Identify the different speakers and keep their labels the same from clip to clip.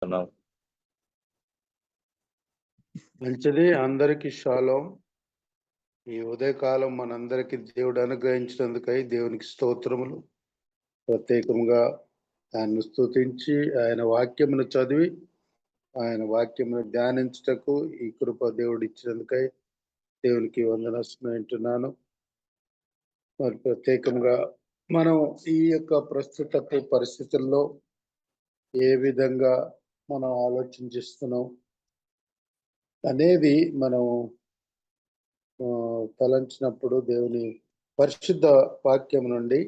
Speaker 1: ఉన్నాం.
Speaker 2: మంచిది. అందరికీ షాలోం. ఈ ఉదయకాలం మనందరికీ దేవుడు అనుగ్రహించినందుకై దేవునికి స్తోత్రములు. ప్రత్యేకంగా ఆయన్ను స్తుతించి ఆయన వాక్యమును చదివి ఆయన వాక్యమును ధ్యానించుటకు ఈ కృప దేవుడు ఇచ్చినందుకై దేవునికి వందనాలు. మరి ప్రత్యేకంగా మనం ఈ యొక్క ప్రస్తుతపు పరిస్థితుల్లో ఏ విధంగా మనం ఆలోచించిస్తున్నాం అనేది మనం తలంచినప్పుడు దేవుని పరిశుద్ధ వాక్యం నుండి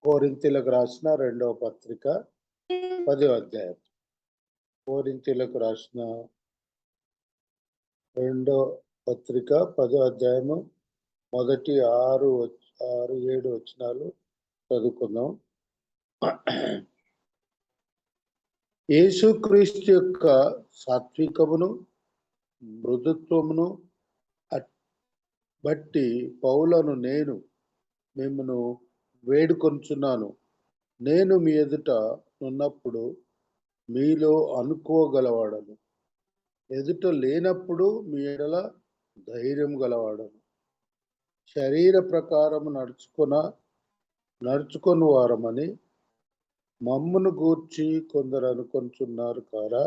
Speaker 2: కొరింథీయులకు రాసిన 2వ పత్రిక 10వ అధ్యాయం. కొరింథీయులకు రాసిన 2వ పత్రిక 10వ అధ్యాయము మొదటి 6-7 వచనాలు చదువుకుందాం. యేసుక్రీస్తు యొక్క సాత్వికమును మృదుత్వమును బట్టి పౌలను నేను మిమ్మను వేడుకొంచున్నాను. నేను మీ ఎదుట ఉన్నప్పుడు మీలో అనుకోగలవాడను, ఎదుట లేనప్పుడు మీ ఎడల ధైర్యం గలవాడను. శరీర ప్రకారము నడుచుకొని వారమని మమ్మును గూర్చి కొందరు అనుకొంచున్నారు కారా?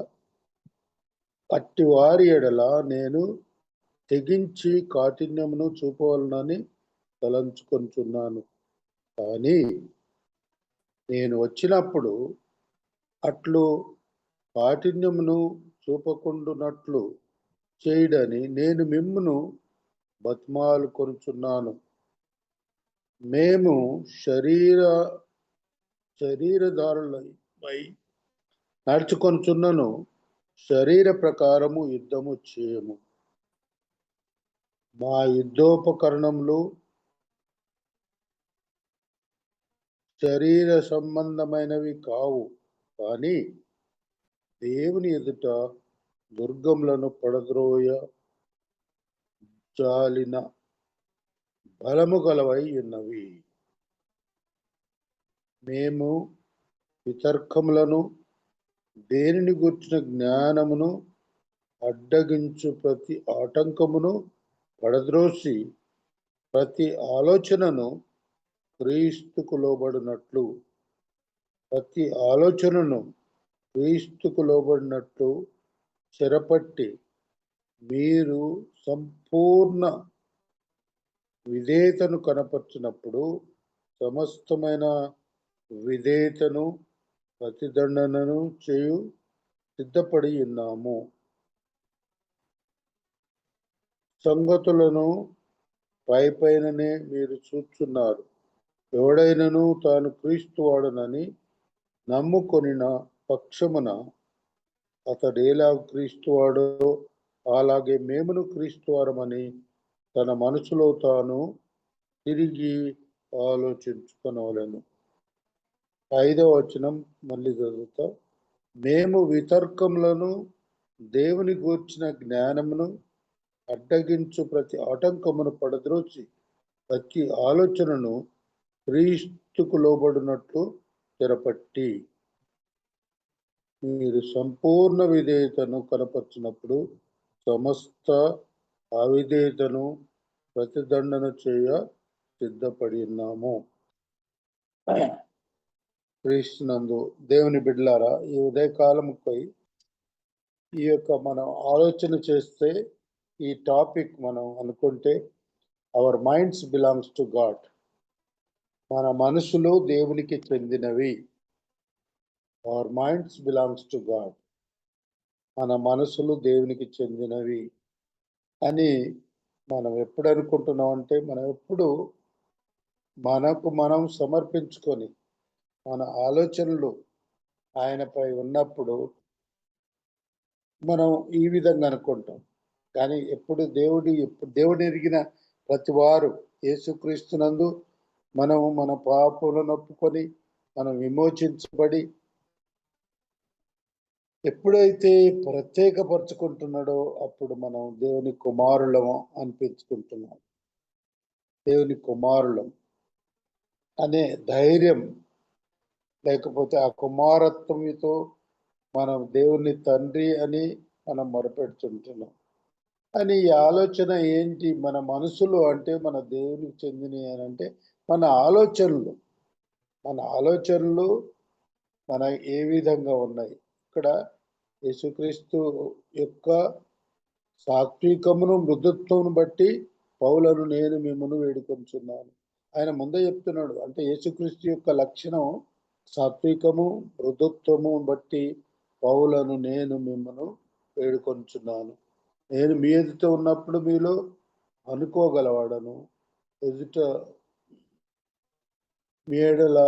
Speaker 2: అట్టి వారి ఎడల నేను తెగించి కాఠిన్యమును చూపవలనని తలంచుకొంచున్నాను. కానీ నేను వచ్చినప్పుడు అట్లు కాఠిన్యమును చూపకుండునట్లు చేయడని నేను మిమ్మును బతిమాలు కొనుచున్నాను. మేము శరీరధారులమై నడుచుకొనుచున్నను, శరీర ప్రకారము యుద్ధము చేయము. మా యుద్ధోపకరణములు శరీర సంబంధమైనవి కావు, కానీ దేవుని ఎదుట దుర్గములను పడద్రోయ జాలిన బలము గలవై ఉన్నవి. మేము వితర్కములను దేనిని గూర్చిన జ్ఞానమును అడ్డగించు ప్రతి ఆటంకమును పడద్రోసి ప్రతి ఆలోచనను క్రీస్తుకు లోబడినట్లు చెరపట్టి మీరు సంపూర్ణ విధేయతను కనపరిచినప్పుడు సమస్తమైన విధేయతను ప్రతిదండనను చేయు సిద్ధపడి ఉన్నాము. సంగతులను పైననే మీరు చూచున్నారు. ఎవడైనను తాను క్రీస్తు వాడనని నమ్ముకొనిన పక్షమున అతడేలా క్రీస్తు వాడో అలాగే మేమును క్రీస్తు వారమని తన మనసులో తాను తిరిగి ఆలోచించుకొనవలెను. 5వ వచనం మళ్ళీ చదువుతా. మేము వితర్కములను దేవుని గూర్చిన జ్ఞానమును అడ్డగించు ప్రతి ఆటంకమును పడద్రోచి ప్రతి ఆలోచనను క్రీస్తుకు లోబడినట్లు తెరపట్టి మీరు సంపూర్ణ విధేయతను కనపరిచినప్పుడు సమస్త అవిధేయతను ప్రతిదండన చేయ సిద్ధపడి ఉన్నాము. క్రీస్తునందు దేవుని బిడ్డలారా, ఈ ఉదయకాలముపై ఈ యొక్క మనం ఆలోచన చేస్తే ఈ టాపిక్ మనం అనుకుంటే our minds belongs to God. మన మనసులు దేవునికి చెందినవి. Our minds belongs to God. మన మనసులు దేవునికి చెందినవి అని మనం ఎప్పుడు అనుకుంటున్నాం అంటే, మనం ఎప్పుడు మనకు మనం సమర్పించుకొని మన ఆలోచనలు ఆయనపై ఉన్నప్పుడు మనం ఈ విధంగా అనుకుంటాం. కానీ ఎప్పుడు దేవుడు ఎరిగిన ప్రతి వారు యేసుక్రీస్తునందు మనం మన పాపములను ఒప్పుకొని మనం విమోచించబడి ఎప్పుడైతే ప్రత్యేకపరుచుకుంటున్నాడో అప్పుడు మనం దేవుని కుమారులము అనిపించుకుంటున్నాం. దేవుని కుమారులం అనే ధైర్యం లేకపోతే ఆ కుమారత్వంతో మనం దేవుని తండ్రి అని మనం మొరపెడుతుంటున్నాం. అని ఈ ఆలోచన ఏంటి? మన మనసులో అంటే మన దేవునికి చెందినవి అని అంటే మన ఆలోచనలు. మన ఆలోచనలు మన ఏ విధంగా ఉన్నాయి? ఇక్కడ యేసుక్రీస్తు యొక్క సాత్వికమును, మృదుత్వమును బట్టి పౌలను నేను మిమ్మల్ని వేడుకొంచున్నాను. ఆయన ముందే చెప్తున్నాడు. అంటే యేసుక్రీస్తు యొక్క లక్షణం సాత్వికము, మృదుత్వము బట్టి పౌలను నేను మిమ్మను వేడుకొంచున్నాను. నేను మీ ఎదుట ఉన్నప్పుడు మీలో అనుకోగలవాడను. ఎదుట మీ ఎడల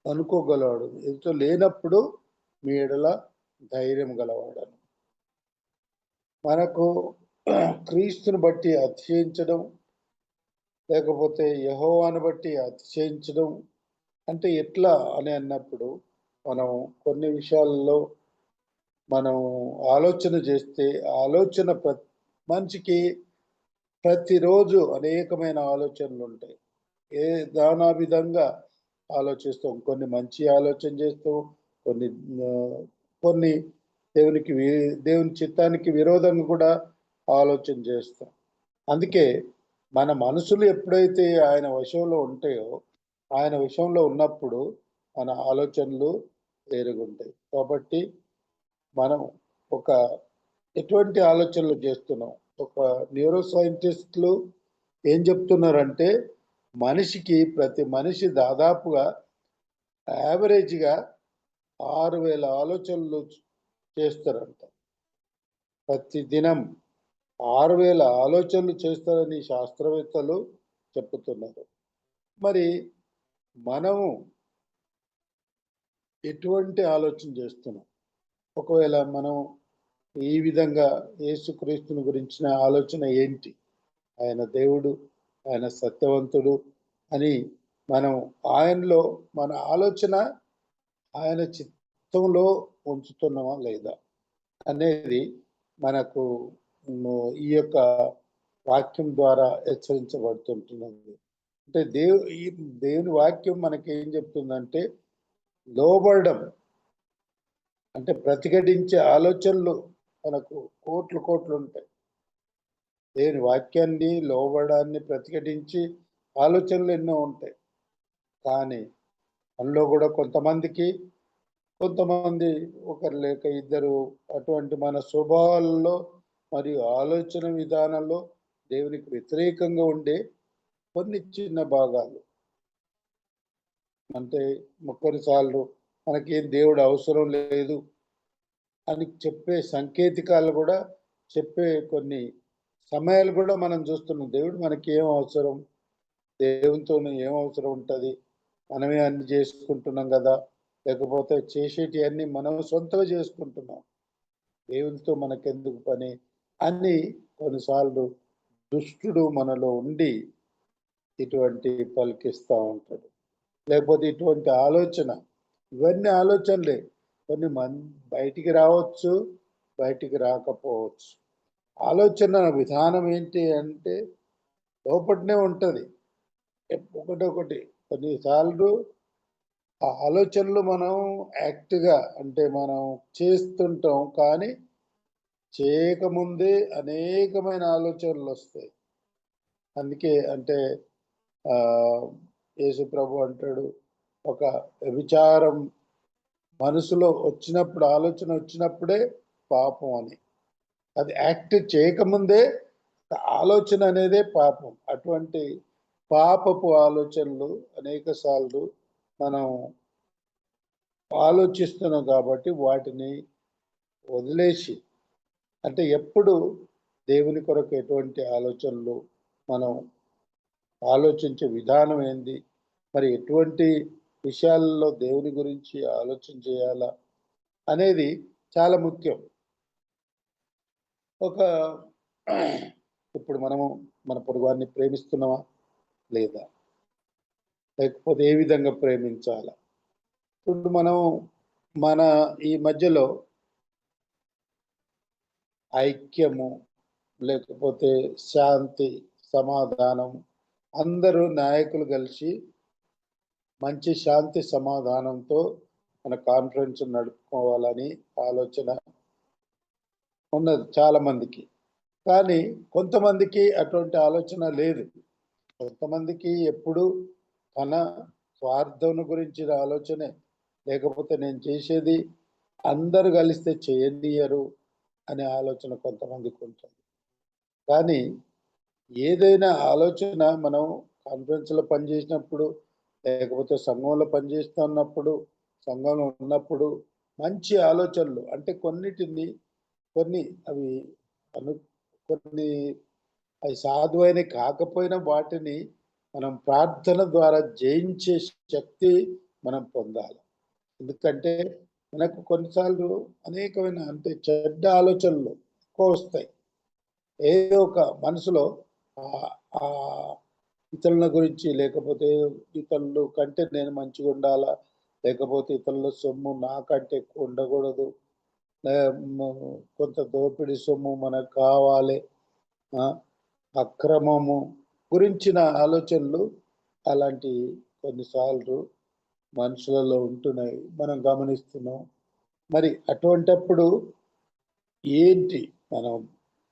Speaker 2: అనుకోగలవాడు. ఎదుట లేనప్పుడు మీ ఎడల ధైర్యం గలవాడను. మనకు క్రీస్తుని బట్టి అతిశయించడం, లేకపోతే యెహోవాను బట్టి అతిశయించడం అంటే ఎట్లా అని అన్నప్పుడు, మనం కొన్ని విషయాల్లో మనం ఆలోచన చేస్తే, ఆలోచన మనిషికి ప్రతిరోజు అనేకమైన ఆలోచనలుంటాయి. నానా విధంగా ఆలోచిస్తాం. కొన్ని మంచి ఆలోచన చేస్తాం. కొన్ని కొన్ని దేవుని చిత్తానికి విరోధంగా కూడా ఆలోచన చేస్తాం. అందుకే మన మనసులు ఎప్పుడైతే ఆయన వశంలో ఉంటాయో, ఆయన విషయంలో ఉన్నప్పుడు మన ఆలోచనలు వేరుగుంటాయి. కాబట్టి మనం ఒక ఎటువంటి ఆలోచనలు చేస్తున్నాం? ఒక న్యూరో సైంటిస్టులు ఏం చెప్తున్నారంటే, ప్రతి మనిషి దాదాపుగా యావరేజ్‌గా 6,000 ఆలోచనలు చేస్తారంట. ప్రతి దినం 6,000 ఆలోచనలు చేస్తారని శాస్త్రవేత్తలు చెప్పుతున్నారు. మరి మనము ఎటువంటి ఆలోచన చేస్తున్నాం? ఒకవేళ మనం ఈ విధంగా యేసుక్రీస్తుని గురించిన ఆలోచన ఏంటి? ఆయన దేవుడు, ఆయన సత్యవంతుడు అని మనం ఆయనలో మన ఆలోచన ఆయన చిత్తంలో ఉంచుతున్నామా లేదా అనేది మనకు ఈ యొక్క వాక్యం ద్వారా హెచ్చరించబడుతుంటున్నది. అంటే ఈ దేవుని వాక్యం మనకేం చెప్తుందంటే, లోబడడం అంటే ప్రతిఘటించే ఆలోచనలు మనకు కోట్లు ఉంటాయి. దేవుని వాక్యాన్ని, లోబడాన్ని ప్రతిఘటించి ఆలోచనలు ఎన్నో ఉంటాయి. కానీ అందులో కూడా కొంతమంది ఒకరు లేక ఇద్దరు అటువంటి మన స్వభావాల్లో మరియు ఆలోచన విధానంలో దేవునికి వ్యతిరేకంగా ఉండే కొన్ని చిన్న భాగాలు. అంటే కొన్నిసార్లు మనకేం దేవుడు అవసరం లేదు అని చెప్పే సంకేతికాలు కూడా చెప్పే కొన్ని సమయాలు కూడా మనం చూస్తున్నాం. దేవుడు మనకి ఏం అవసరం? దేవునితోని ఏం అవసరం ఉంటది? మనమే అన్ని చేసుకుంటున్నాం కదా! లేకపోతే చేసేటియన్నీ మనం సొంతంగా చేసుకుంటున్నాం. దేవునితో మనకెందుకు పని? అని కొన్నిసార్లు దుష్టుడు మనలో ఉండి ఇటువంటి పలికిస్తా ఉంటాడు. లేకపోతే ఇటువంటి ఆలోచన, ఇవన్నీ ఆలోచనలే. కొన్ని బయటికి రావచ్చు, బయటికి రాకపోవచ్చు. ఆలోచన విధానం ఏంటి అంటే లోపటనే ఉంటది. ఒకటొకటి కొన్నిసార్లు ఆ ఆలోచనలు మనం యాక్ట్‌గా అంటే మనం చేస్తుంటాం. కానీ చేయకముందే అనేకమైన ఆలోచనలొస్తాయి. అందుకే అంటే యేసు ప్రభు అంటాడు, ఒక వ్యభిచారం మనసులో వచ్చినప్పుడు, ఆలోచన వచ్చినప్పుడే పాపం అని. అది యాక్ట్ చేయకముందే ఆలోచన అనేదే పాపం. అటువంటి పాపపు ఆలోచనలు అనేక సార్లు మనం ఆలోచిస్తున్నాం కాబట్టి వాటిని వదిలేసి అంటే ఎప్పుడు దేవుని కొరకు ఎటువంటి ఆలోచనలు మనం ఆలోచించే విధానం ఏంది? మరి ఎటువంటి విషయాల్లో దేవుని గురించి ఆలోచన చేయాలా? అనేది చాలా ముఖ్యం. ఒక ఇప్పుడు మనము మన పొరుగువారిని ప్రేమిస్తున్నామా? లేదా? లేకపోతే ఏ విధంగా ప్రేమించాలా? ఇప్పుడు మనం మన ఈ మధ్యలో ఐక్యము, లేకపోతే శాంతి, సమాధానం అందరూ నాయకులు కలిసి మంచి శాంతి సమాధానంతో మన కాన్ఫరెన్స్ నడుపుకోవాలని ఆలోచన ఉన్నది చాలా మందికి. కానీ కొంతమందికి అటువంటి ఆలోచన లేదు. కొంతమందికి ఎప్పుడు తన స్వార్థం గురించిన ఆలోచనే. లేకపోతే నేను చేసేది అందరూ కలిస్తే చేయనియరు అనే ఆలోచన కొంతమందికి ఉంటుంది. కానీ ఏదైనా ఆలోచన మనం కాన్ఫరెన్స్‌లో పనిచేసినప్పుడు, లేకపోతే సంఘంలో పనిచేస్తున్నప్పుడు, సంఘంలో ఉన్నప్పుడు మంచి ఆలోచనలు అంటే కొన్ని అవి అను కొన్ని అవి సాధువైనవి కాకపోయినా వాటిని మనం ప్రార్థన ద్వారా జయించే శక్తి మనం పొందాలి. ఎందుకంటే మనకు కొన్నిసార్లు అనేకమైన అంటే చెడ్డ ఆలోచనలు ఎక్కువ వస్తాయి. ఏదో ఒక మనసులో ఇతరుల గురించి, లేకపోతే ఇతరులు కంటే నేను మంచిగా ఉండాలా, లేకపోతే ఇతరుల సొమ్ము నాకంటే ఎక్కువ ఉండకూడదు, కొంత దోపిడీ సొమ్ము మనకు కావాలి, అక్రమము గురించిన ఆలోచనలు అలాంటి కొన్నిసార్లు మనుషులలో ఉంటున్నాయి, మనం గమనిస్తున్నాం. మరి అటువంటప్పుడు ఏంటి మనం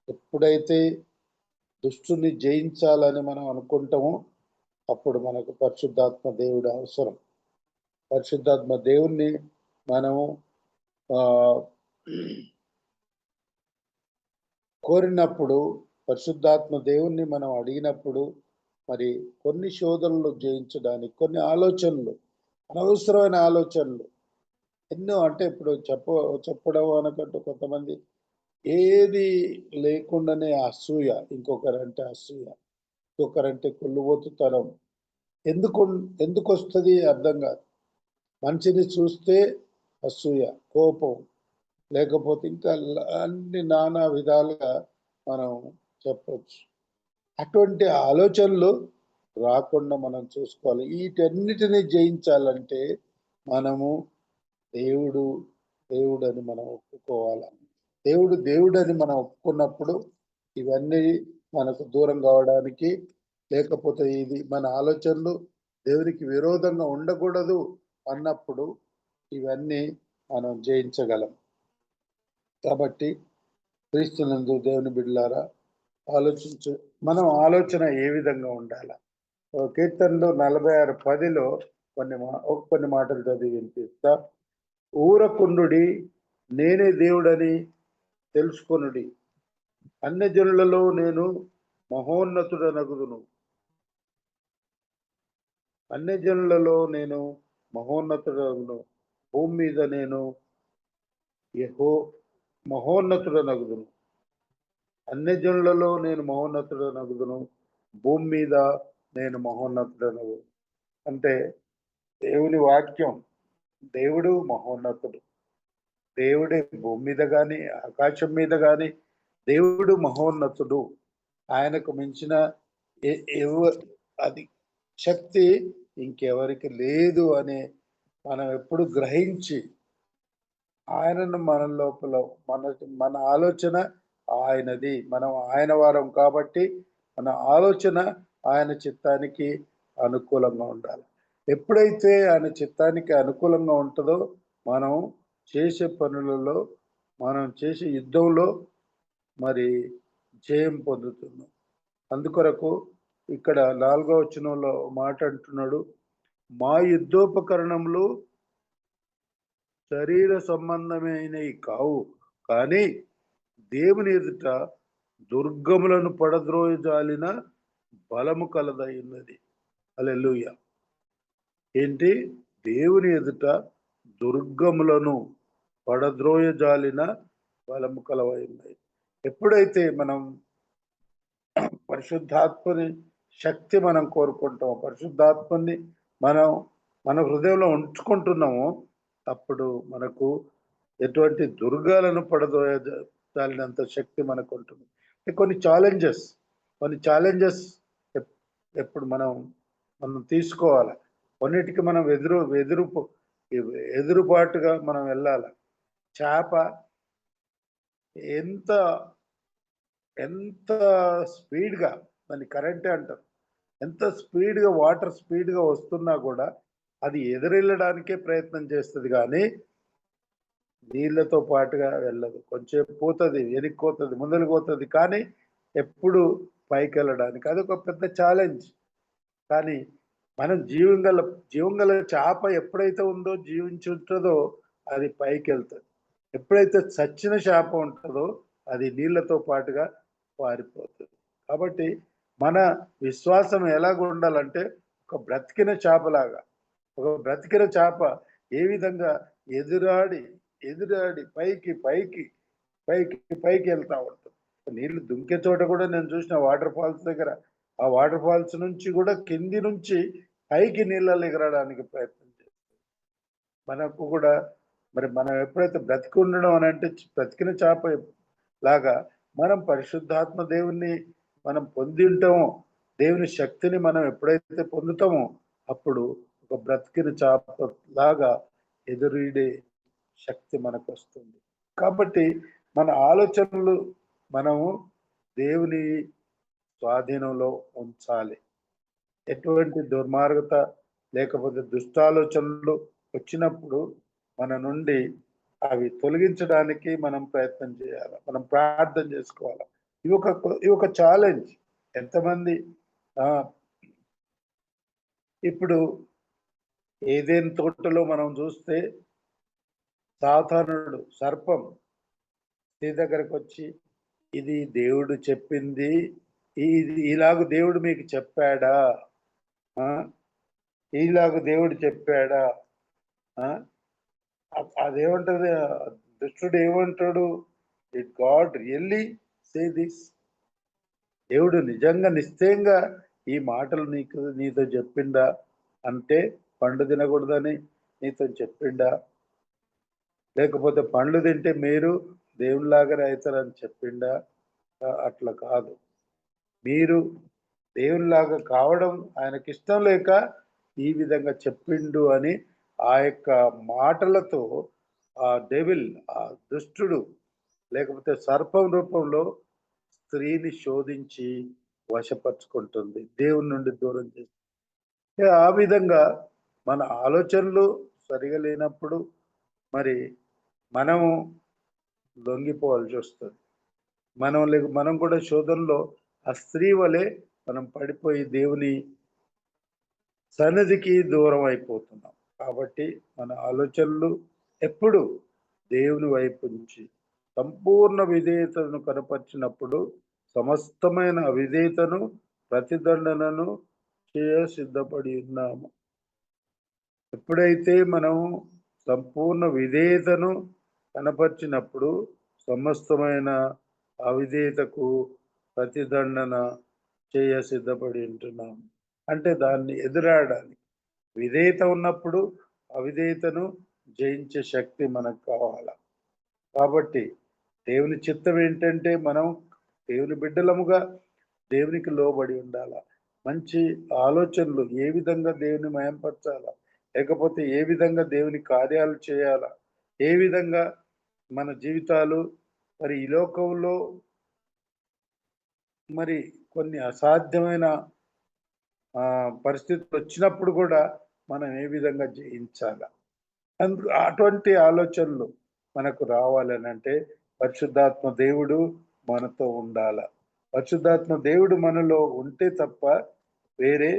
Speaker 2: ఎప్పుడైతే దుష్టుని జయించాలని మనం అనుకుంటామో అప్పుడు మనకు పరిశుద్ధాత్మ దేవుడు అవసరం. పరిశుద్ధాత్మ దేవుణ్ణి మనము కోరినప్పుడు, పరిశుద్ధాత్మ దేవుణ్ణి మనం అడిగినప్పుడు మరి కొన్ని శోధనలు జయించడానికి కొన్ని ఆలోచనలు, అనవసరమైన ఆలోచనలు ఎన్నో అంటే ఇప్పుడు చెప్పడం అనకంటూ కొంతమంది ఏది లేకుండానే అసూయ, ఇంకొకరంటే అసూయ, ఇంకొకరంటే కుళ్ళుబోతుతనం ఎందుకు వస్తుంది అర్థం కాదు. మనిషిని చూస్తే అసూయ, కోపం, లేకపోతే ఇంకా అన్ని నానా విధాలుగా మనం చెప్పవచ్చు. అటువంటి ఆలోచనలు రాకుండా మనం చూసుకోవాలి. వీటన్నిటిని జయించాలంటే మనము దేవుడని మనం ఒప్పుకోవాలి. దేవుడని మనం ఒప్పుకున్నప్పుడు ఇవన్నీ మనకు దూరం కావడానికి, లేకపోతే ఇది మన ఆలోచనలు దేవునికి విరోధంగా ఉండకూడదు అన్నప్పుడు ఇవన్నీ మనం జయించగలం. కాబట్టి క్రీస్తునందు దేవుని బిడ్డలారా మనం ఆలోచన ఏ విధంగా ఉండాలి? కీర్తనలు 46:10లో కొన్ని మాటలు చదివి వినిపిస్తా. ఊరకుండుడి, నేనే దేవుడని తెలుసుకొనుడి, అన్యజనులలో నేను మహోన్నతుడనగుదును. అన్యజనులలో నేను మహోన్నతుడను, భూమి మీద నేను మహోన్నతుడనగుదును. అన్యజనులలో నేను మహోన్నతుడనగుదును, భూమి మీద నేను మహోన్నతుడనగు. అంటే దేవుని వాక్యం, దేవుడు మహోన్నతుడు. దేవుడే భూమి మీద కానీ ఆకాశం మీద కానీ దేవుడు మహోన్నతుడు. ఆయనకు మించిన అది శక్తి ఇంకెవరికి లేదు అని మనం ఎప్పుడు గ్రహించి ఆయనను మన లోపల మన ఆలోచన ఆయనది, మనం ఆయన వారం కాబట్టి మన ఆలోచన ఆయన చిత్తానికి అనుకూలంగా ఉండాలి. ఎప్పుడైతే ఆయన చిత్తానికి అనుకూలంగా ఉంటుందో మనం చేసే పనులలో, మనం చేసే యుద్ధంలో మరి జయం పొందుతున్నాం. అందుకొరకు ఇక్కడ 4వ వచనంలో మాట అంటున్నాడు, మా యుద్ధోపకరణములు శరీర సంబంధమైనవి కావు, కానీ దేవుని ఎదుట దుర్గములను పడద్రోయజాలిన బలము కలదై ఉన్నది. హల్లెలూయా. ఏంటి? దేవుని ఎదుట దుర్గములను పడద్రోయజాలిన బలము కలవై ఉన్నది. ఎప్పుడైతే మనం పరిశుద్ధాత్మని శక్తి మనం కోరుకుంటాం, పరిశుద్ధాత్మని మనం మన హృదయంలో ఉంచుకుంటున్నాము, అప్పుడు మనకు ఎటువంటి దుర్గాలను పడదోయజాలినంత శక్తి మనకు ఉంటుంది. కొన్ని ఛాలెంజెస్ ఎప్పుడు మనం తీసుకోవాలి. కొన్నిటికి మనం ఎదురుబాటుగా మనం వెళ్ళాలి. చేప ఎంత స్పీడ్గా, దాన్ని కరెంటే అంటారు, ఎంత స్పీడ్గా వాటర్ స్పీడ్గా వస్తున్నా కూడా అది ఎదురెళ్ళడానికే ప్రయత్నం చేస్తుంది కానీ నీళ్ళతో పాటుగా వెళ్ళదు. కొంచెం పోతుంది, వెనక్కి పోతుంది, ముందరికి పోతుంది, కానీ ఎప్పుడు పైకి వెళ్ళడానికి అదొక పెద్ద ఛాలెంజ్. కానీ మనం జీవం గల చేప ఎప్పుడైతే ఉందో, జీవించి ఉంటుందో అది పైకి వెళ్తుంది. ఎప్పుడైతే చచ్చిన చేప ఉంటుందో అది నీళ్ళతో పాటుగా పారిపోతుంది. కాబట్టి మన విశ్వాసం ఎలాగ ఉండాలంటే ఒక బ్రతికిన చేపలాగా. ఒక బ్రతికిన చేప ఏ విధంగా ఎదురాడి ఎదురాడి పైకి పైకి పైకి పైకి వెళ్తా ఉంటుంది. నీళ్లు దుంకే చోట కూడా నేను చూసిన వాటర్ ఫాల్స్ దగ్గర, ఆ వాటర్ ఫాల్స్ నుంచి కూడా కింది నుంచి పైకి నీళ్ళలో ఎగరడానికి ప్రయత్నం చేస్తుంది. మనకు కూడా మరి మనం ఎప్పుడైతే బ్రతికి ఉండడం అని అంటే బ్రతికిన చేప లాగా మనం పరిశుద్ధాత్మ దేవుణ్ణి మనం పొంది ఉంటామో, దేవుని శక్తిని మనం ఎప్పుడైతే పొందుతామో అప్పుడు ఒక బ్రతికిన చేప లాగా ఎదురీడే శక్తి మనకు వస్తుంది. కాబట్టి మన ఆలోచనలు మనము దేవుని స్వాధీనంలో ఉంచాలి. ఎటువంటి దుర్మార్గత లేకపోతే దుష్టాలోచనలు వచ్చినప్పుడు మన నుండి అవి తొలగించడానికి మనం ప్రయత్నం చేయాలి, మనం ప్రార్థన చేసుకోవాలి. ఇవి ఒక ఛాలెంజ్. ఎంతమంది ఇప్పుడు ఏదైనా తోటలో మనం చూస్తే సాధారణుడు సర్పం నీ దగ్గరకు వచ్చి, ఇది దేవుడు చెప్పింది, ఇది ఇలాగ దేవుడు మీకు చెప్పాడా, ఇలాగ దేవుడు చెప్పాడా, అదేమంటది దుష్టుడు ఏమంటాడు, it God really say this, దేవుడు నిజంగా నిశ్చయంగా ఈ మాటలు నీతో చెప్పిండా, అంటే పండు తినకూడదని నీతో చెప్పిండా, లేకపోతే పండ్లు తింటే మీరు దేవునిలాగానే అవుతారని చెప్పిండా? అట్లా కాదు. మీరు దేవునిలాగా కావడం ఆయనకి ఇష్టం లేక ఈ విధంగా చెప్పిండు అని ఆ యొక్క మాటలతో ఆ డెవిల్, ఆ దుష్టుడు లేకపోతే సర్పం రూపంలో స్త్రీని శోధించి వశపరుచుకుంటుంది, దేవుని నుండి దూరం చేస్తుంది. ఆ విధంగా మన ఆలోచనలు సరిగా లేనప్పుడు మరి మనము లొంగిపోవాల్సి వస్తుంది. మనం కూడా శోధనలో ఆ స్త్రీ వలె మనం పడిపోయి దేవుని సన్నిధికి దూరం అయిపోతున్నాం. కాబట్టి మన ఆలోచనలు ఎప్పుడు దేవుని వైపు నుంచి సంపూర్ణ విధేయతను కనపరిచినప్పుడు సమస్తమైన అవిధేయతను, ప్రతిదండనను సిద్ధపడి ఉన్నాము. ఎప్పుడైతే మనము సంపూర్ణ విధేయతను కనపరిచినప్పుడు సమస్తమైన అవిధేయతకు ప్రతిదండన సిద్ధపడి ఉంటున్నాం. అంటే దాన్ని ఎదురాడడానికి విధేయత ఉన్నప్పుడు అవిధేయతను జయించే శక్తి మనకు కావాలి. కాబట్టి దేవుని చిత్తం ఏంటంటే మనం దేవుని బిడ్డలముగా దేవునికి లోబడి ఉండాల. మంచి ఆలోచనలు ఏ విధంగా దేవుని మయంపరచాలా, లేకపోతే ఏ విధంగా దేవుని కార్యాలు చేయాలా, ఏ విధంగా మన జీవితాలు మరి ఈ లోకంలో మరి కొన్ని అసాధ్యమైన పరిస్థితులు వచ్చినప్పుడు కూడా మనం ఏ విధంగా జయించాల, అటువంటి ఆలోచనలు మనకు రావాలని అంటే పరిశుద్ధాత్మ దేవుడు మనతో ఉండాల. పరిశుద్ధాత్మ దేవుడు మనలో ఉంటే తప్ప వేరే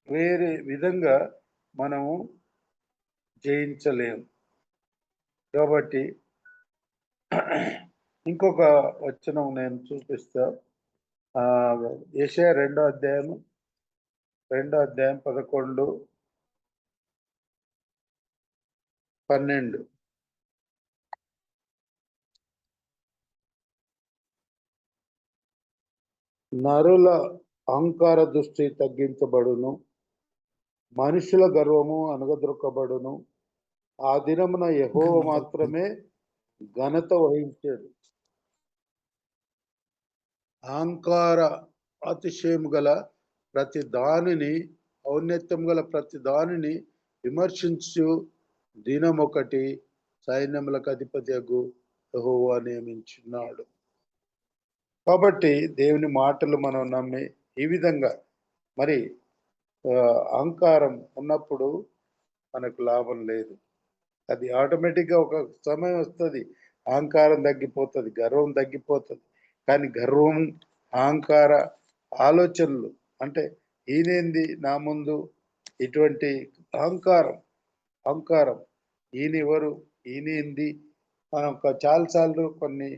Speaker 2: వేరే విధంగా మనము జయించలేము. కాబట్టి ఇంకొక వచనం నేను చూపిస్తా. యెషయా 2వ అధ్యాయం 11, 12. నరుల అహంకార దృష్టి తగ్గించబడును, మనుషుల గర్వము అణగద్రొక్కబడును. ఆ దినమున యెహోవా మాత్రమే ఘనత వహించాడు. అహంకార అతిశయము గల ప్రతి దానిని, ఔన్నత్యం గల ప్రతి దానిని విమర్శించు దినమొకటి సైన్యములకు అధిపతియగు యెహోవా నియమించున్నాడు. కాబట్టి దేవుని మాటలు మనం నమ్మి ఈ విధంగా మరి అహంకారం ఉన్నప్పుడు మనకు లాభం లేదు. అది ఆటోమేటిక్‌గా ఒక సమయం వస్తది. అహంకారం తగ్గిపోతది. గర్వం తగ్గిపోతది. కానీ గర్వం, అహంకార ఆలోచనలు అంటే ఈయనేంది నా ముందు ఇటువంటి అహంకారం, అహంకారం ఈయనెవరు? ఈయనేంది? మనం చాలా సార్లు కొన్ని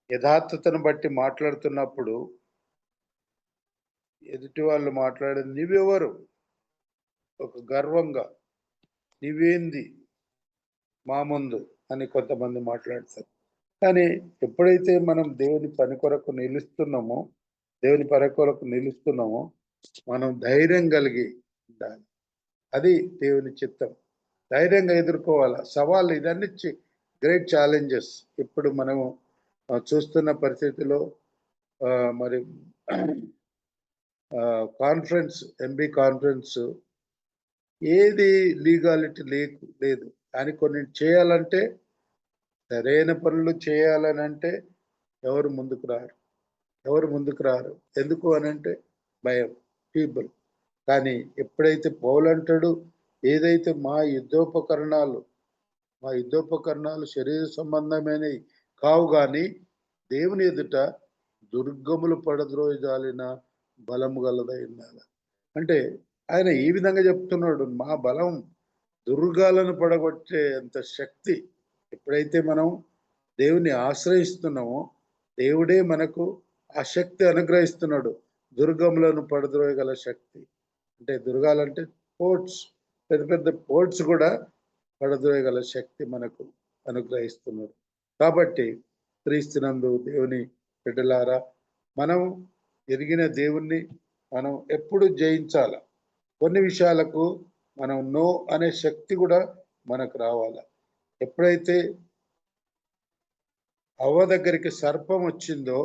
Speaker 2: యథార్థతను బట్టి మాట్లాడుతున్నప్పుడు ఎదుటి వాళ్ళు మాట్లాడేది "నువ్వెవరు?" ఒక గర్వంగా "నువ్వేంది మా ముందు" అని కొంతమంది మాట్లాడతారు. కానీ ఎప్పుడైతే మనం దేవుని పని కొరకు నిలుస్తున్నామో, దేవుని పని కొరకు నిలుస్తున్నామో, మనం ధైర్యం కలిగి ఉండాలి. అది దేవుని చిత్తం. ధైర్యంగా ఎదుర్కోవాలా. సవాళ్ళు ఇదన్నీ గ్రేట్ ఛాలెంజెస్. ఇప్పుడు మనము చూస్తున్న పరిస్థితిలో మరి కాన్ఫరెన్స్, ఎంబీ కాన్ఫరెన్స్ ఏది లీగాలిటీ లేదు. కానీ కొన్ని చేయాలంటే సరైన పనులు చేయాలనంటే ఎవరు ముందుకు రారు. ఎవరు ముందుకు రారు. ఎందుకు అనంటే భయం. పీపుల్. కానీ ఎప్పుడైతే పౌలంటాడు ఏదైతే మా యుద్ధోపకరణాలు శరీర సంబంధమైనవి కావు గాని దేవుని ఎదుట దుర్గములు పడద్రోయజాలిన బలము గలదై ఉండాలి. అంటే ఆయన ఈ విధంగా చెప్తున్నాడు. మా బలం దుర్గాలను పడగొట్టే అంత శక్తి. ఎప్పుడైతే మనం దేవుని ఆశ్రయిస్తున్నామో దేవుడే మనకు ఆ శక్తి అనుగ్రహిస్తున్నాడు. దుర్గములను పడద్రోయగల శక్తి. అంటే దుర్గాలంటే పోర్ట్స్, పెద్ద పెద్ద పోర్ట్స్ కూడా పడద్రోయగల శక్తి మనకు అనుగ్రహిస్తున్నాడు. కాబట్టి క్రీస్తునందు దేవుని బిడ్డలారా, మనం ఎరిగిన దేవుణ్ణి మనం ఎప్పుడు జయించాల. కొన్ని విషయాలకు మనం నో అనే శక్తి కూడా మనకు రావాల. ఎప్పుడైతే అవ్వ దగ్గరికి సర్పం వచ్చిందో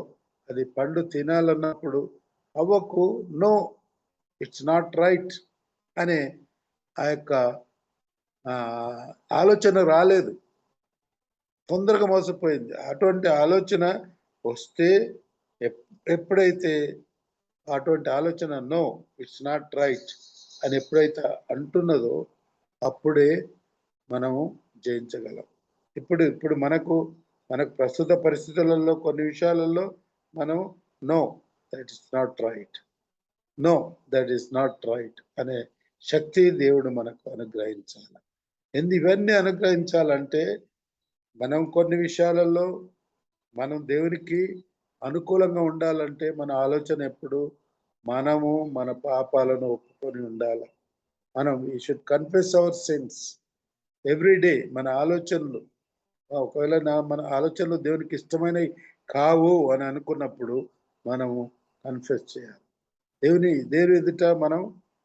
Speaker 2: అది పండు తినాలన్నప్పుడు అవ్వకు నో, ఇట్స్ నాట్ రైట్ అనే ఆ యొక్క ఆలోచన రాలేదు. తొందరగా మోసపోయింది. అటువంటి ఆలోచన వస్తే ఎప్పుడైతే అటువంటి ఆలోచన నో, ఇట్స్ నాట్ రైట్ అని ఎప్పుడైతే అంటున్నదో అప్పుడే మనము జయించగలం. ఇప్పుడు మనకు ప్రస్తుత పరిస్థితులలో కొన్ని విషయాలలో మనం no, that is not right, no, that is not right అనే శక్తి దేవుడు మనకు అనుగ్రహించాలి. ఇవన్నీ అనుగ్రహించాలంటే మనం కొన్ని విషయాలలో మనం దేవునికి అనుకూలంగా ఉండాలంటే మన ఆలోచన ఎప్పుడు మనము మన పాపాలను ఒప్పుకొని ఉండాలి. మనం we should confess our since every day. మన ఆలోచనలు ఒకవేళ మన ఆలోచనలు దేవునికి ఇష్టమైనవి కావు అని అనుకున్నప్పుడు మనము కన్ఫెస్ చేయాలి. దేవుని ఎదుట మనం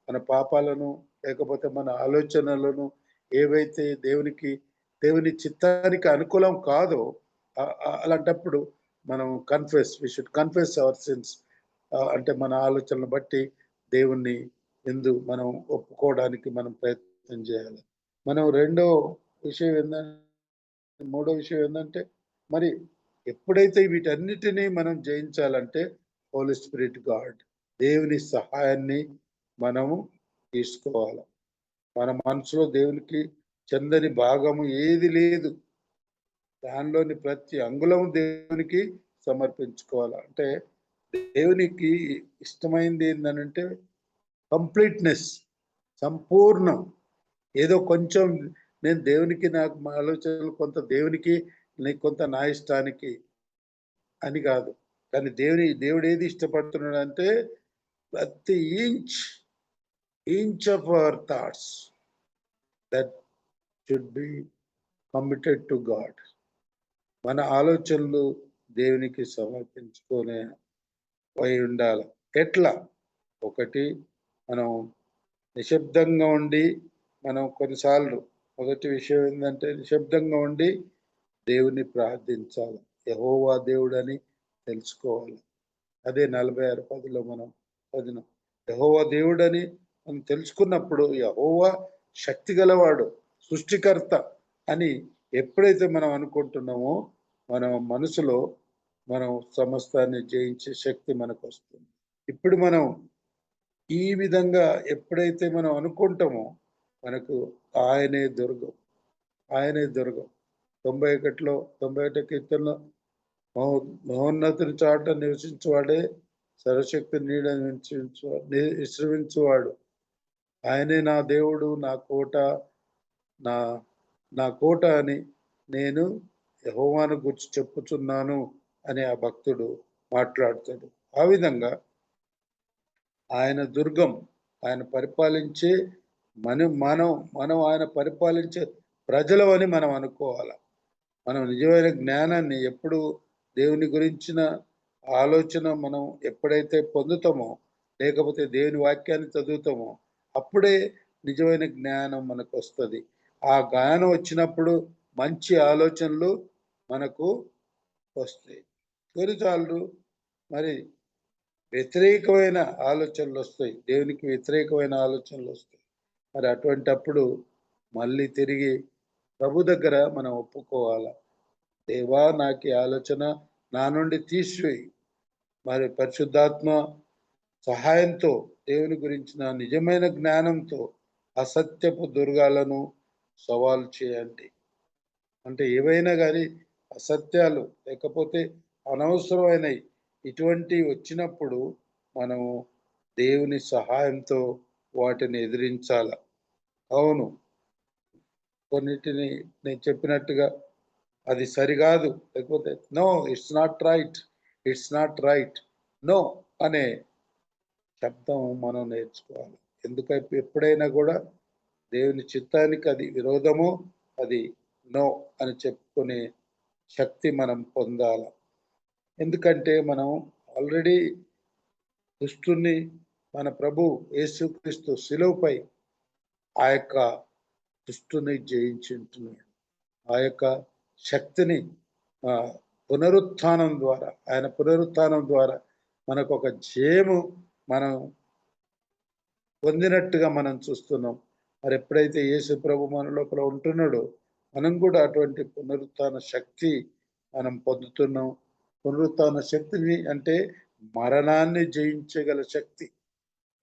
Speaker 2: మన పాపాలను లేకపోతే మన ఆలోచనలను ఏవైతే దేవుని చిత్తానికి అనుకూలం కాదో అలాంటప్పుడు మనం we should confess our sins. అంటే మన ఆలోచనలు బట్టి దేవుణ్ణి మనం ఒప్పుకోవడానికి మనం ప్రయత్నం చేయాలి. మనం మూడో విషయం ఏంటంటే మరి ఎప్పుడైతే వీటన్నిటినీ మనం జయించాలంటే హోలీ స్పిరిట్ గాడ్, దేవుని సహాయాన్ని మనము తీసుకోవాలి. మన మనసులో దేవునికి చెందని భాగము ఏది లేదు. దానిలోని ప్రతి అంగుళం దేవునికి సమర్పించుకోవాలి. అంటే దేవునికి ఇష్టమైంది ఏంటంటే కంప్లీట్నెస్, సంపూర్ణం. ఏదో కొంచెం నేను దేవునికి నాకు మా ఆలోచనలు కొంత దేవునికి, నీకు కొంత నా ఇష్టానికి అని కాదు. కానీ దేవుడు ఏది ఇష్టపడుతున్నాడంటే ప్రతి inch of our thoughts that should be committed to God. మన ఆలోచనలు దేవునికి సమర్పించుకునే అయి ఉండాలి. ఎట్లా? ఒకటి, మనం నిశ్శబ్దంగా ఉండి మనం కొన్నిసార్లు మొదటి విషయం ఏంటంటే నిశ్శబ్దంగా ఉండి దేవుని ప్రార్థించాలి. యెహోవా దేవుడని తెలుసుకోవాలి. అదే 46:10లో మనం చదివినాం. యెహోవా దేవుడని మనం తెలుసుకున్నప్పుడు యెహోవా శక్తి గలవాడు, సృష్టికర్త అని ఎప్పుడైతే మనం అనుకుంటున్నామో మన మనసులో మనం సమస్తాన్ని జయించే శక్తి మనకు వస్తుంది. ఇప్పుడు మనం ఈ విధంగా ఎప్పుడైతే మనం అనుకుంటామో మనకు ఆయనే దుర్గం, ఆయనే దుర్గం. 91 కీర్తనలో మహోన్నతుని చాట నివసించువాడే సర్వశక్తి నీడ విశ్రమించువాడు. ఆయనే నా దేవుడు, నా కోట, నా నా కోట అని నేను యెహోవాను గురించి చెప్పుచున్నాను అని ఆ భక్తుడు మాట్లాడతాడు. ఆ విధంగా ఆయన దుర్గం, ఆయన పరిపాలించే మనం ఆయన పరిపాలించే ప్రజలమని మనం అనుకోవాలి. మనం నిజమైన జ్ఞానాన్ని ఎప్పుడు దేవుని గురించిన ఆలోచన మనం ఎప్పుడైతే పొందుతామో, లేకపోతే దేవుని వాక్యాన్ని చదువుతామో, అప్పుడే నిజమైన జ్ఞానం మనకు వస్తుంది. ఆ జ్ఞానం వచ్చినప్పుడు మంచి ఆలోచనలు మనకు వస్తాయి. కొన్నిసార్లు మరి వ్యతిరేకమైన ఆలోచనలు వస్తాయి, దేవునికి వ్యతిరేకమైన ఆలోచనలు వస్తాయి. మరి అటువంటప్పుడు మళ్ళీ తిరిగి ప్రభు దగ్గర మనం ఒప్పుకోవాలి. దేవా, నాకు ఈ ఆలోచన నా నుండి తీసివేయి. మరి పరిశుద్ధాత్మ సహాయంతో దేవుని గురించిన నిజమైన జ్ఞానంతో అసత్యపు దుర్గాలను సవాలు చేయండి. అంటే ఏవైనా కానీ అసత్యాలు లేకపోతే అనవసరమైనవి ఇటువంటివి వచ్చినప్పుడు మనము దేవుని సహాయంతో వాటిని ఎదిరించాల. అవును, కొన్నిటిని నేను చెప్పినట్టుగా అది సరికాదు, లేకపోతే no it's not right, it's not right, no అనే శబ్దం మనం నేర్చుకోవాలి. ఎందుకంటే ఎప్పుడైనా కూడా దేవుని చిత్తానికి అది విరోధము, అది నో అని చెప్పుకునే శక్తి మనం పొందాలి. ఎందుకంటే మనం ఆల్రెడీ దుష్టుని మన ప్రభు యేసుక్రీస్తు శిలువపై ఆ యొక్క దుష్టుని జయించుంటున్నాడు. ఆ యొక్క శక్తిని పునరుత్థానం ద్వారా, ఆయన పునరుత్థానం ద్వారా మనకు ఒక జయము మనం పొందినట్టుగా మనం చూస్తున్నాం. మరి ఎప్పుడైతే యేసు ప్రభు మన లోపల ఉంటున్నాడో మనం కూడా అటువంటి పునరుత్థాన శక్తి మనం పొందుతున్నాం. పునరుత్థాన శక్తిని అంటే మరణాన్ని జయించగల శక్తి.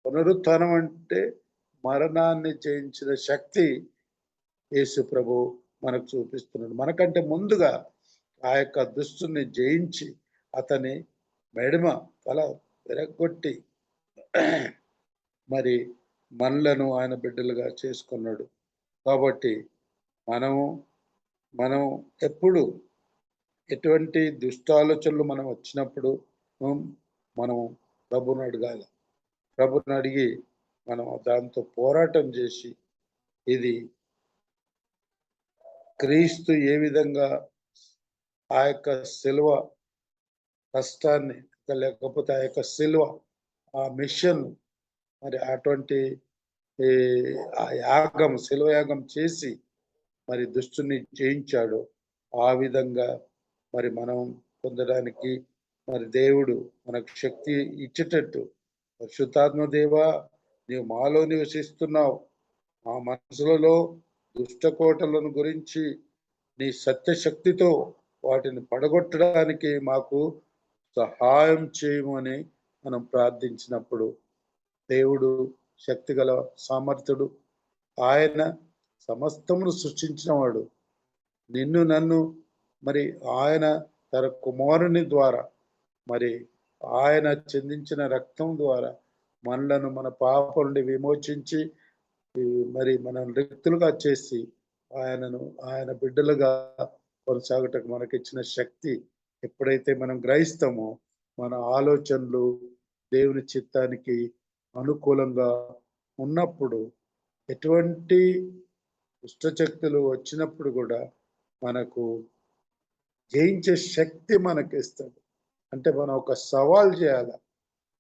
Speaker 2: పునరుత్థానం అంటే మరణాన్ని జయించిన శక్తి యేసు ప్రభు మనకు చూపిస్తున్నాడు. మనకంటే ముందుగా ఆ యొక్క దుష్టుని జయించి అతని మెడమ తల విరగొట్టి మరి మనలను ఆయన బిడ్డలుగా చేసుకున్నాడు. కాబట్టి మనం ఎప్పుడు ఎటువంటి దుష్టాలోచనలు మనం వచ్చినప్పుడు మనం ప్రభుని అడగాలి. ప్రభుని అడిగి మనం దాంతో పోరాటం చేసి, ఇది క్రీస్తు ఏ విధంగా ఆ యొక్క శిలువ కష్టాన్ని, లేకపోతే ఆ యొక్క శిలువ ఆ మిషన్, మరి అటువంటి ఆ యాగం, శిలువ యాగం చేసి మరి దుష్టుని జయించాడు. ఆ విధంగా మరి మనం పొందడానికి మరి దేవుడు మనకు శక్తి ఇచ్చేటట్టు, పరిశుద్ధాత్మ దేవా, నీవు మాలో నివసిస్తున్నావు, మా మనసులలో దుష్టకోటలను గురించి నీ సత్యశక్తితో వాటిని పడగొట్టడానికి మాకు సహాయం చేయమని మనం ప్రార్థించినప్పుడు దేవుడు శక్తిగల సామర్థ్యుడు. ఆయన సమస్తమును సృష్టించినవాడు. నిన్ను నన్ను మరి ఆయన తన కుమారుని ద్వారా, మరి ఆయన చెందించిన రక్తం ద్వారా మనలను మన పాప నుండి విమోచించి మరి మనం రిక్తులుగా చేసి ఆయన బిడ్డలుగా కొనసాగటకు మనకిచ్చిన శక్తి ఎప్పుడైతే మనం గ్రహిస్తామో, మన ఆలోచనలు దేవుని చిత్తానికి అనుకూలంగా ఉన్నప్పుడు ఎటువంటి దుష్టశక్తులు వచ్చినప్పుడు కూడా మనకు జయించే శక్తి మనకి ఇస్తాడు. అంటే మనం ఒక సవాల్ చేయాలి.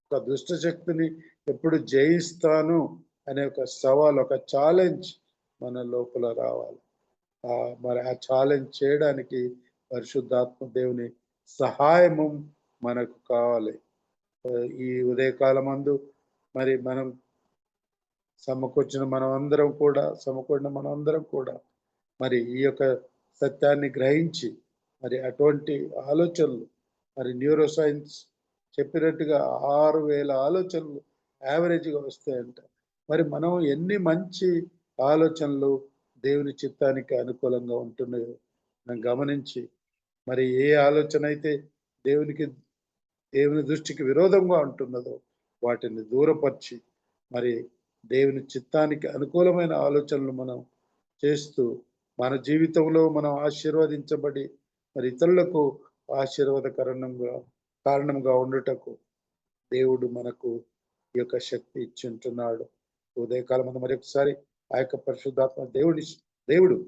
Speaker 2: ఒక దుష్టశక్తిని ఎప్పుడు జయిస్తాను అనే ఒక సవాల్, ఒక ఛాలెంజ్ మన లోపల రావాలి. మరి ఆ ఛాలెంజ్ చేయడానికి పరిశుద్ధాత్మ దేవుని సహాయము మనకు కావాలి. ఈ ఉదయకాలం మందు మరి మనం సమకూడిన మనమందరం కూడా మరి ఈ యొక్క సత్యాన్ని గ్రహించి మరి అటువంటి ఆలోచనలు, మరి న్యూరో సైన్స్ చెప్పినట్టుగా 6,000 ఆలోచనలు యావరేజ్గా వస్తాయంట. మరి మనం ఎన్ని మంచి ఆలోచనలు దేవుని చిత్తానికి అనుకూలంగా ఉంటున్నాయో మనం గమనించి, మరి ఏ ఆలోచన అయితే దేవుని దృష్టికి విరోధంగా ఉంటున్నదో వాటిని దూరపరిచి, మరి దేవుని చిత్తానికి అనుకూలమైన ఆలోచనలు మనం చేస్తూ మన జీవితంలో మనం ఆశీర్వదించబడి మరి ఇతరులకు కారణంగా ఉండుటకు దేవుడు మనకు ఈ యొక్క శక్తి ఇచ్చింటున్నాడు. ఉదయకాలం మరొకసారి ఆ యొక్క పరిశుద్ధాత్మ దేవుడు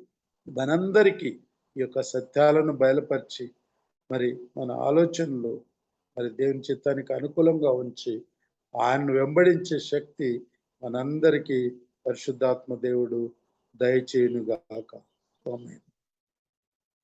Speaker 2: మనందరికీ ఈ యొక్క సత్యాలను బయలుపరిచి మరి మన ఆలోచనలు మరి దేవుని చిత్తానికి అనుకూలంగా ఉంచి ఆయన్ను వెంబడించే శక్తి మనందరికీ పరిశుద్ధాత్మ దేవుడు దయచేయునుగాక. ఆమేన్.